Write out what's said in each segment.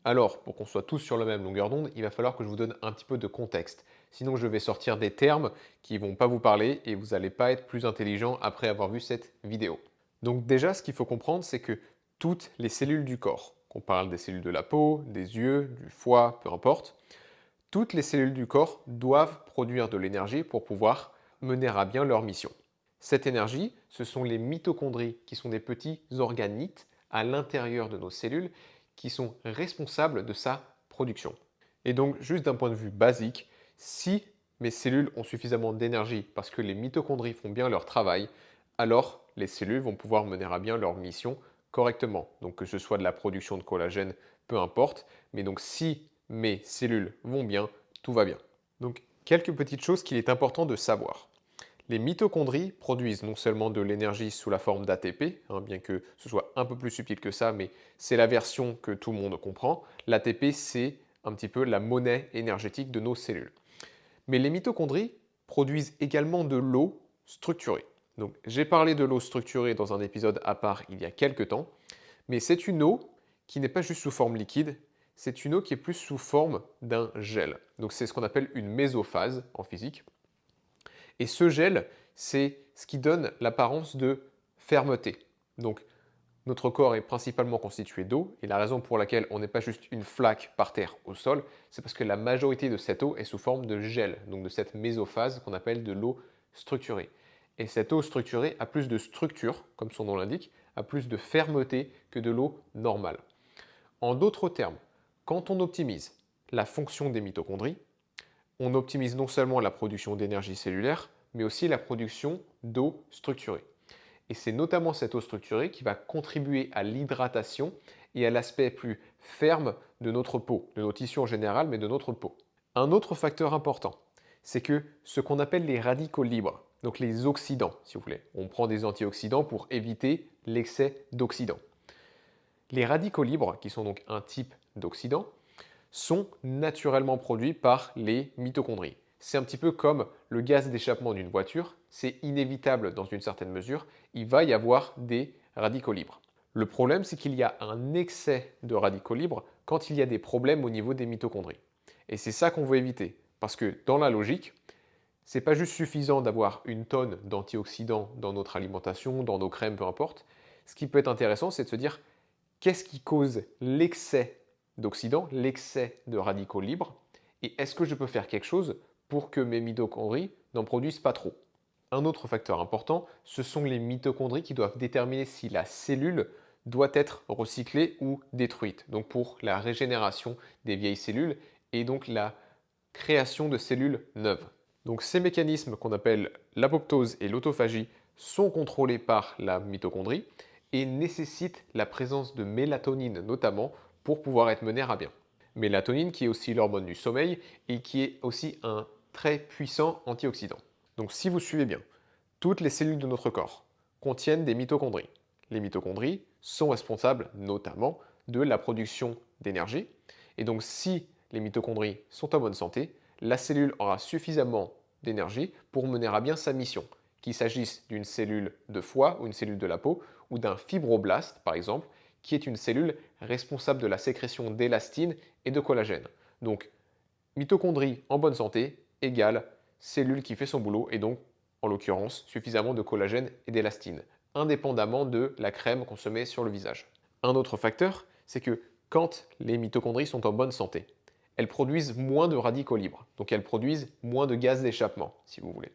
Alors, pour qu'on soit tous sur la même longueur d'onde, il va falloir que je vous donne un petit peu de contexte. Sinon, je vais sortir des termes qui ne vont pas vous parler et vous n'allez pas être plus intelligent après avoir vu cette vidéo. Donc déjà, ce qu'il faut comprendre, c'est que toutes les cellules du corps, qu'on parle des cellules de la peau, des yeux, du foie, peu importe, toutes les cellules du corps doivent produire de l'énergie pour pouvoir mener à bien leur mission. Cette énergie, ce sont les mitochondries, qui sont des petits organites à l'intérieur de nos cellules, qui sont responsables de sa production. Et donc, juste d'un point de vue basique, si mes cellules ont suffisamment d'énergie parce que les mitochondries font bien leur travail, alors les cellules vont pouvoir mener à bien leur mission correctement. Donc que ce soit de la production de collagène, peu importe. Mais donc si mes cellules vont bien, tout va bien. Donc quelques petites choses qu'il est important de savoir. Les mitochondries produisent non seulement de l'énergie sous la forme d'ATP, bien que ce soit un peu plus subtil que ça, mais c'est la version que tout le monde comprend. L'ATP, c'est un petit peu la monnaie énergétique de nos cellules. Mais les mitochondries produisent également de l'eau structurée. Donc, j'ai parlé de l'eau structurée dans un épisode à part il y a quelques temps, mais c'est une eau qui n'est pas juste sous forme liquide, c'est une eau qui est plus sous forme d'un gel. Donc, c'est ce qu'on appelle une mésophase en physique. Et ce gel, c'est ce qui donne l'apparence de fermeté. Donc, notre corps est principalement constitué d'eau, et la raison pour laquelle on n'est pas juste une flaque par terre au sol, c'est parce que la majorité de cette eau est sous forme de gel, donc de cette mésophase qu'on appelle de l'eau structurée. Et cette eau structurée a plus de structure, comme son nom l'indique, a plus de fermeté que de l'eau normale. En d'autres termes, quand on optimise la fonction des mitochondries, on optimise non seulement la production d'énergie cellulaire, mais aussi la production d'eau structurée. Et c'est notamment cette eau structurée qui va contribuer à l'hydratation et à l'aspect plus ferme de notre peau, de nos tissus en général, mais de notre peau. Un autre facteur important, c'est que ce qu'on appelle les radicaux libres, donc les oxydants, si vous voulez, on prend des antioxydants pour éviter l'excès d'oxydants. Les radicaux libres, qui sont donc un type d'oxydant, sont naturellement produits par les mitochondries. C'est un petit peu comme le gaz d'échappement d'une voiture, c'est inévitable dans une certaine mesure, il va y avoir des radicaux libres. Le problème, c'est qu'il y a un excès de radicaux libres quand il y a des problèmes au niveau des mitochondries. Et c'est ça qu'on veut éviter, parce que dans la logique, c'est pas juste suffisant d'avoir une tonne d'antioxydants dans notre alimentation, dans nos crèmes, peu importe. Ce qui peut être intéressant, c'est de se dire qu'est-ce qui cause l'excès d'oxydants, l'excès de radicaux libres, et est-ce que je peux faire quelque chose pour que mes mitochondries n'en produisent pas trop. Un autre facteur important, ce sont les mitochondries qui doivent déterminer si la cellule doit être recyclée ou détruite, donc pour la régénération des vieilles cellules et donc la création de cellules neuves. Donc ces mécanismes qu'on appelle l'apoptose et l'autophagie sont contrôlés par la mitochondrie et nécessitent la présence de mélatonine notamment pour pouvoir être menés à bien. Mélatonine qui est aussi l'hormone du sommeil et qui est aussi un très puissant antioxydant. Donc si vous suivez bien, toutes les cellules de notre corps contiennent des mitochondries. Les mitochondries sont responsables notamment de la production d'énergie. Et donc si les mitochondries sont en bonne santé, la cellule aura suffisamment d'énergie pour mener à bien sa mission, qu'il s'agisse d'une cellule de foie ou une cellule de la peau, ou d'un fibroblaste par exemple, qui est une cellule responsable de la sécrétion d'élastine et de collagène. Donc mitochondrie en bonne santé égale cellule qui fait son boulot et donc en l'occurrence suffisamment de collagène et d'élastine, indépendamment de la crème qu'on se met sur le visage. Un autre facteur, c'est que quand les mitochondries sont en bonne santé, elles produisent moins de radicaux libres, donc elles produisent moins de gaz d'échappement, si vous voulez.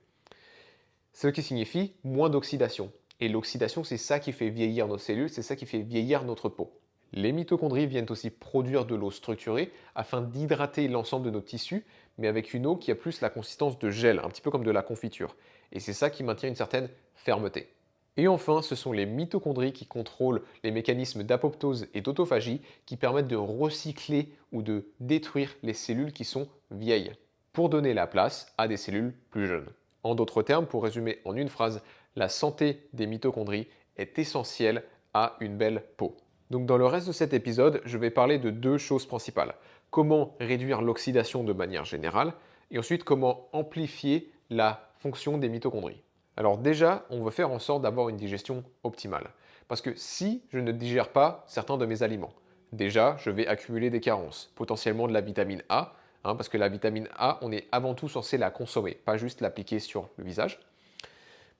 Ce qui signifie moins d'oxydation. Et l'oxydation, c'est ça qui fait vieillir nos cellules, c'est ça qui fait vieillir notre peau. Les mitochondries viennent aussi produire de l'eau structurée afin d'hydrater l'ensemble de nos tissus, mais avec une eau qui a plus la consistance de gel, un petit peu comme de la confiture. Et c'est ça qui maintient une certaine fermeté. Et enfin, ce sont les mitochondries qui contrôlent les mécanismes d'apoptose et d'autophagie qui permettent de recycler ou de détruire les cellules qui sont vieilles, pour donner la place à des cellules plus jeunes. En d'autres termes, pour résumer en une phrase, la santé des mitochondries est essentielle à une belle peau. Donc dans le reste de cet épisode, je vais parler de deux choses principales. Comment réduire l'oxydation de manière générale et ensuite comment amplifier la fonction des mitochondries. Alors déjà, on veut faire en sorte d'avoir une digestion optimale. Parce que si je ne digère pas certains de mes aliments, Déjà, je vais accumuler des carences, potentiellement de la vitamine A, parce que la vitamine A, on est avant tout censé la consommer, pas juste l'appliquer sur le visage.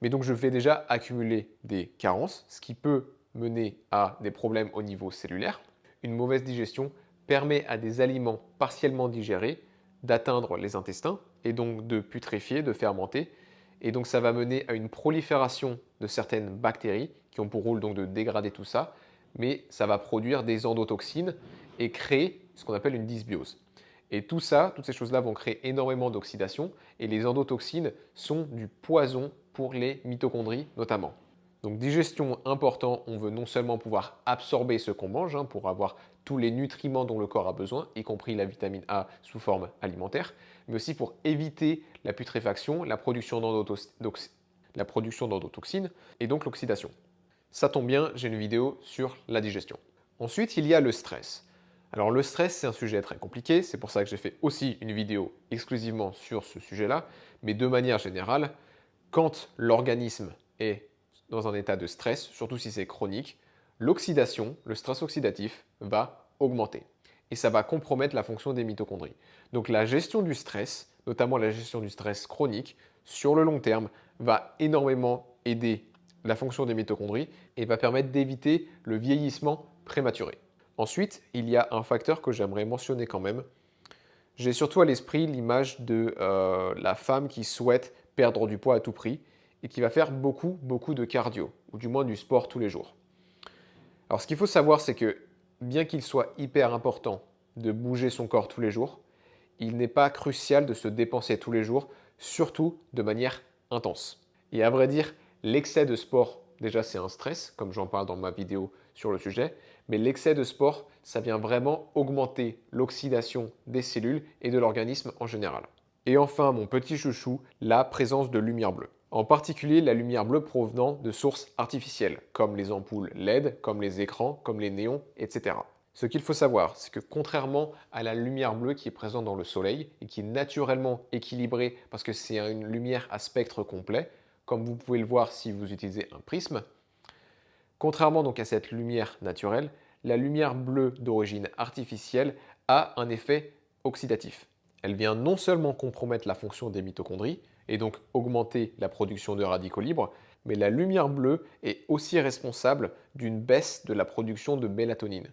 Mais donc je vais déjà accumuler des carences, ce qui peut mener à des problèmes au niveau cellulaire. Une mauvaise digestion permet à des aliments partiellement digérés d'atteindre les intestins et donc de putréfier, de fermenter. Et donc ça va mener à une prolifération de certaines bactéries qui ont pour rôle donc de dégrader tout ça, mais ça va produire des endotoxines et créer ce qu'on appelle une dysbiose. Et tout ça, toutes ces choses-là vont créer énormément d'oxydation et les endotoxines sont du poison pour les mitochondries notamment. Donc digestion important, on veut non seulement pouvoir absorber ce qu'on mange pour avoir tous les nutriments dont le corps a besoin, y compris la vitamine A sous forme alimentaire, mais aussi pour éviter la putréfaction, la production d'endotoxines et donc l'oxydation. Ça tombe bien, j'ai une vidéo sur la digestion. Ensuite, il y a le stress. Alors le stress, c'est un sujet très compliqué, c'est pour ça que j'ai fait aussi une vidéo exclusivement sur ce sujet-là, mais de manière générale, quand l'organisme est dans un état de stress, surtout si c'est chronique, l'oxydation, le stress oxydatif, va augmenter. Et ça va compromettre la fonction des mitochondries. Donc la gestion du stress, notamment la gestion du stress chronique, sur le long terme, va énormément aider la fonction des mitochondries et va permettre d'éviter le vieillissement prématuré. Ensuite, il y a un facteur que j'aimerais mentionner quand même. J'ai surtout à l'esprit l'image de la femme qui souhaite perdre du poids à tout prix et qui va faire beaucoup de cardio, ou du moins du sport tous les jours. Alors ce qu'il faut savoir, c'est que bien qu'il soit hyper important de bouger son corps tous les jours, il n'est pas crucial de se dépenser tous les jours, surtout de manière intense. Et à vrai dire, l'excès de sport, déjà c'est un stress, comme j'en parle dans ma vidéo sur le sujet, mais l'excès de sport, ça vient vraiment augmenter l'oxydation des cellules et de l'organisme en général. Et enfin, mon petit chouchou, la présence de lumière bleue. En particulier la lumière bleue provenant de sources artificielles, comme les ampoules LED, comme les écrans, comme les néons, etc. Ce qu'il faut savoir, c'est que contrairement à la lumière bleue qui est présente dans le soleil et qui est naturellement équilibrée parce que c'est une lumière à spectre complet, comme vous pouvez le voir si vous utilisez un prisme, contrairement donc à cette lumière naturelle, la lumière bleue d'origine artificielle a un effet oxydatif. Elle vient non seulement compromettre la fonction des mitochondries et donc augmenter la production de radicaux libres, mais la lumière bleue est aussi responsable d'une baisse de la production de mélatonine.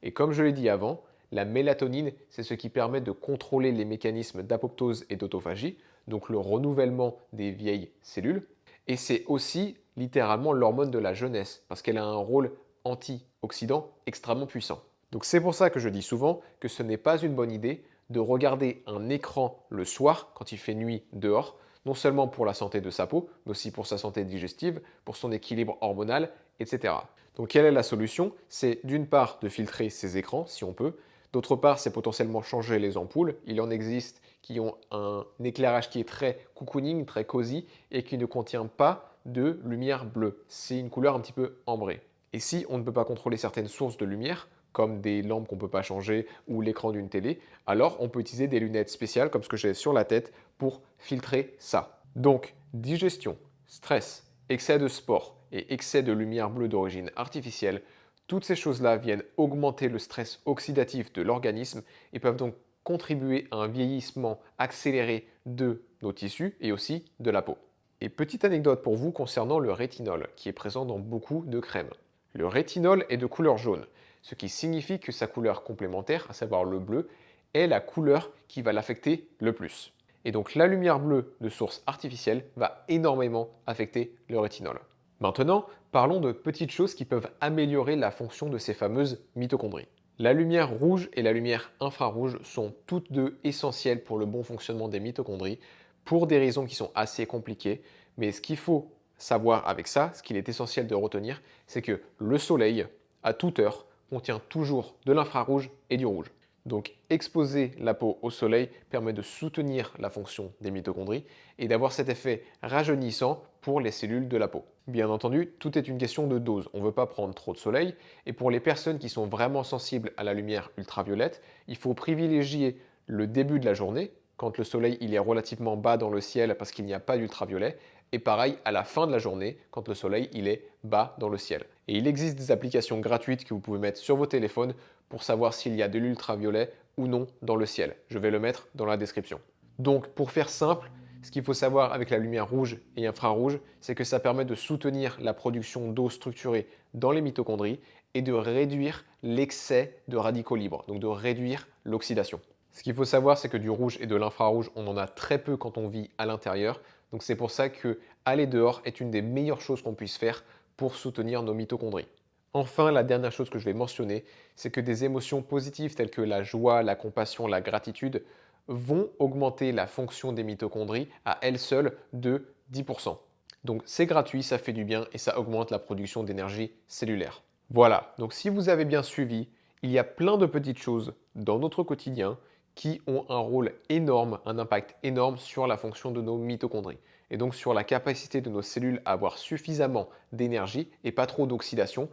Et comme je l'ai dit avant, la mélatonine, c'est ce qui permet de contrôler les mécanismes d'apoptose et d'autophagie, donc le renouvellement des vieilles cellules. Et c'est aussi littéralement l'hormone de la jeunesse, parce qu'elle a un rôle antioxydant extrêmement puissant. Donc c'est pour ça que je dis souvent que ce n'est pas une bonne idée de regarder un écran le soir quand il fait nuit dehors, non seulement pour la santé de sa peau, mais aussi pour sa santé digestive, pour son équilibre hormonal, etc. Donc quelle est la solution? C'est d'une part de filtrer ces écrans si on peut, d'autre part c'est potentiellement changer les ampoules. Il en existe qui ont un éclairage qui est très cocooning, très cosy et qui ne contient pas de lumière bleue. C'est une couleur un petit peu ambrée. Et si on ne peut pas contrôler certaines sources de lumière, comme des lampes qu'on ne peut pas changer ou l'écran d'une télé, alors on peut utiliser des lunettes spéciales comme ce que j'ai sur la tête pour filtrer ça. Donc, digestion, stress, excès de sport et excès de lumière bleue d'origine artificielle, toutes ces choses-là viennent augmenter le stress oxydatif de l'organisme et peuvent donc contribuer à un vieillissement accéléré de nos tissus et aussi de la peau. Et petite anecdote pour vous concernant le rétinol, qui est présent dans beaucoup de crèmes. Le rétinol est de couleur jaune, ce qui signifie que sa couleur complémentaire, à savoir le bleu, est la couleur qui va l'affecter le plus. Et donc la lumière bleue de source artificielle va énormément affecter le rétinol. Maintenant, parlons de petites choses qui peuvent améliorer la fonction de ces fameuses mitochondries. La lumière rouge et la lumière infrarouge sont toutes deux essentielles pour le bon fonctionnement des mitochondries pour des raisons qui sont assez compliquées, mais ce qu'il faut savoir avec ça, ce qu'il est essentiel de retenir, c'est que le soleil, à toute heure, contient toujours de l'infrarouge et du rouge. Donc exposer la peau au soleil permet de soutenir la fonction des mitochondries et d'avoir cet effet rajeunissant pour les cellules de la peau. Bien entendu, tout est une question de dose. On ne veut pas prendre trop de soleil et pour les personnes qui sont vraiment sensibles à la lumière ultraviolette, il faut privilégier le début de la journée, quand le soleil il est relativement bas dans le ciel parce qu'il n'y a pas d'ultraviolet, et pareil à la fin de la journée, quand le soleil il est bas dans le ciel. Et il existe des applications gratuites que vous pouvez mettre sur vos téléphones pour savoir s'il y a de l'ultraviolet ou non dans le ciel. Je vais le mettre dans la description. Donc pour faire simple, ce qu'il faut savoir avec la lumière rouge et infrarouge, c'est que ça permet de soutenir la production d'eau structurée dans les mitochondries et de réduire l'excès de radicaux libres, donc de réduire l'oxydation. Ce qu'il faut savoir, c'est que du rouge et de l'infrarouge, on en a très peu quand on vit à l'intérieur. Donc c'est pour ça que aller dehors est une des meilleures choses qu'on puisse faire pour soutenir nos mitochondries. Enfin, la dernière chose que je vais mentionner, c'est que des émotions positives telles que la joie, la compassion, la gratitude vont augmenter la fonction des mitochondries à elles seules de 10%. Donc c'est gratuit, ça fait du bien et ça augmente la production d'énergie cellulaire. Voilà, donc si vous avez bien suivi, il y a plein de petites choses dans notre quotidien qui ont un rôle énorme, un impact énorme sur la fonction de nos mitochondries et donc sur la capacité de nos cellules à avoir suffisamment d'énergie et pas trop d'oxydation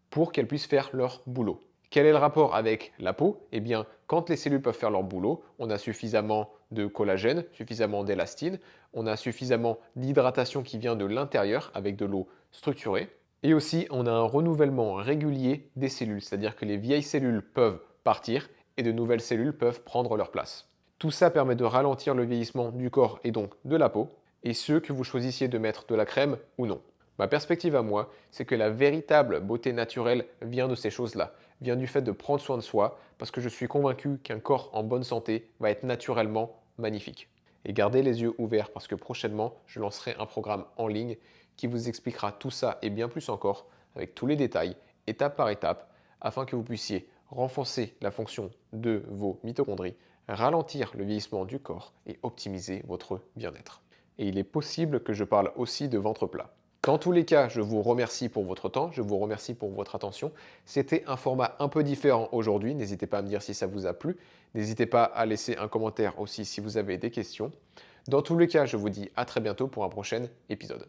pour qu'elles puissent faire leur boulot. Quel est le rapport avec la peau? Eh bien, quand les cellules peuvent faire leur boulot, on a suffisamment de collagène, suffisamment d'élastine, on a suffisamment d'hydratation qui vient de l'intérieur avec de l'eau structurée. Et aussi, on a un renouvellement régulier des cellules, c'est-à-dire que les vieilles cellules peuvent partir et de nouvelles cellules peuvent prendre leur place. Tout ça permet de ralentir le vieillissement du corps et donc de la peau, et ce que vous choisissiez de mettre de la crème ou non. Ma perspective à moi, c'est que la véritable beauté naturelle vient de ces choses-là, vient du fait de prendre soin de soi, parce que je suis convaincu qu'un corps en bonne santé va être naturellement magnifique. Et gardez les yeux ouverts parce que prochainement, je lancerai un programme en ligne qui vous expliquera tout ça et bien plus encore, avec tous les détails, étape par étape, afin que vous puissiez renforcer la fonction de vos mitochondries, ralentir le vieillissement du corps et optimiser votre bien-être. Et il est possible que je parle aussi de ventre plat. Dans tous les cas, je vous remercie pour votre temps, je vous remercie pour votre attention. C'était un format un peu différent aujourd'hui, n'hésitez pas à me dire si ça vous a plu. N'hésitez pas à laisser un commentaire aussi si vous avez des questions. Dans tous les cas, je vous dis à très bientôt pour un prochain épisode.